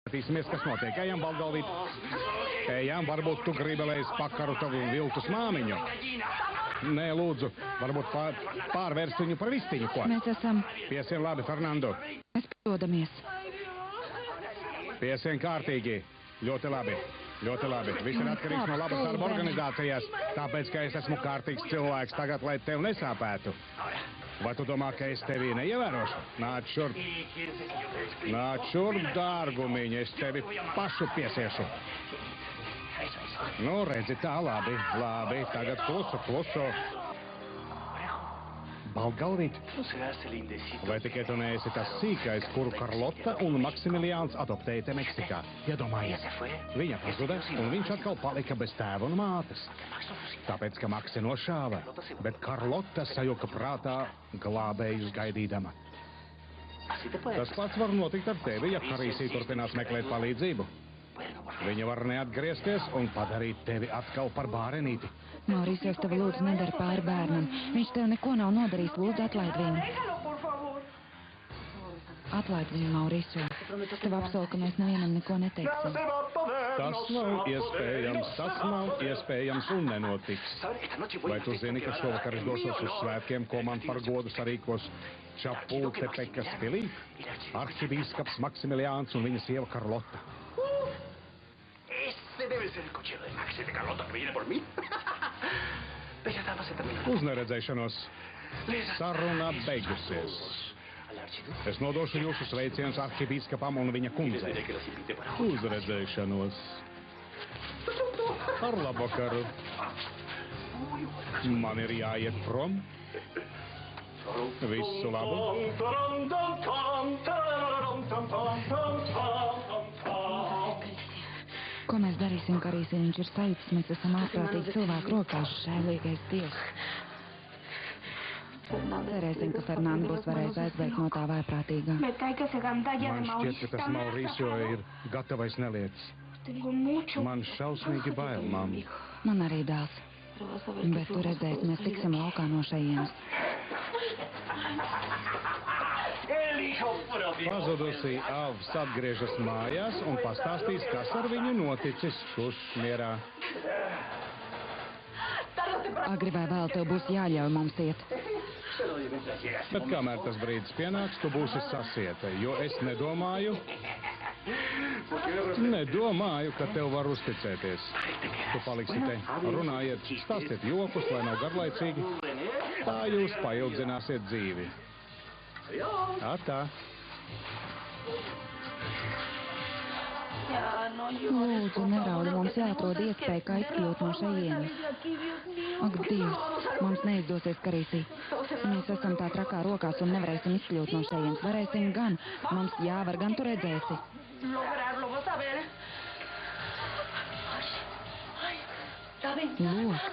Skatīsimies, kas notiek. Ejam, Balgalvīt. Ejam, varbūt tu gribēlēs pakaru tavu viltus māmiņu. Nē, lūdzu, varbūt pārvērst viņu par vistiņu, ko? Mēs esam... Piesien labi, Fernando. Mēs padodamies. Piesien kārtīgi. Ļoti labi. Ļoti labi. Viss ir atkarīgs no labas darba organizācijas. Tāpēc, ka es esmu kārtīgs cilvēks tagad, lai tev nesāpētu. Vai tu domā, ka es tevi neievērošu? Nāc šurp. Nāc šurp, dārgumiņ, es tevi pašu piesiešu. Nu, redzi tā, labi, labi. Tagad klusu, klusu. Balgalvīt. Vai tikai tu neesi tas sīkais, kuru Karlota un Maksimiliāns adoptēja te Meksikā? Iedomājies. Viņa pazuda, un viņš atkal palika bez tēva un mātes. Tāpēc, ka Maksi nošāva, bet Karlota sajuka prātā glābējus gaidīdama. Tas pats var notikt ar tevi, ja Karīsī turpinās meklēt palīdzību. Viņa var neatgriezties un padarīt tevi atkal par bārenīti. Mauricio, es tevi lūdzu nedara pāri bērnam. Viņš tev neko nav nodarījis, lūdzu atlaid viņu. Atlaid viņu, Mauricio. Es tev apsolu, ka mēs nevienam neko neteiksim. Tas nav iespējams un nenotiks. Vai tu zini, ka šovakar es došos uz svētkiem, ko man par godu sarīkos Čapultepekas pilī? Arhibīskaps Maksimiliāns un viņa sieva Karlota. Debe ser el coche de Max y de Carlota que viene por mí. Ella estaba terminada. Uz neredzēšanos. Saruna beigusies. Es nodošu jūsu sveicienus arhibīskapam un viņa kundzei. Uz redzēšanos. Ar labvakaru. Man ir jāiet prom. Visu labu. Ko mēs darīsim, Karīsī? Viņš ir sajūtas, mēs esam ārprātīgi cilvēku rokās, žēlīgais Dievs. Cerēsim, ka Fernando būs varējis aizbēgt no tā vaiprātīgā. Man šķiet, ka tas Mauricio ir gatavais nelietis. Man šausmīgi bail, mamma. Man arī dēls. Bet tu redzēsi, mēs tiksim laukā no šejienes. Pazudusī Avs atgriežas mājās un pastāstīs, kas ar viņu noticis. Kurš mierā? Agri vai vēl tev būs jāļauj mums iet. Bet kamēr tas brīdis pienāks, tu būsi sasieta, jo es nedomāju, ka tev var uzticēties. Tu paliksi te, runājiet, stāstiet jokus, lai nav garlaicīgi. Tā jūs paildzināsiet dzīvi. Atā. Lūdzu, nerauj, mums jāatrod iespēja, kā izkļūt no šejienes. Ak, Dievs, mums neizdosies, Karīsī. Mēs esam tā trakā rokās un nevarēsim izkļūt no šejienes. Varēsim gan. Mums jāvar, gan tu redzēsi. Lūk,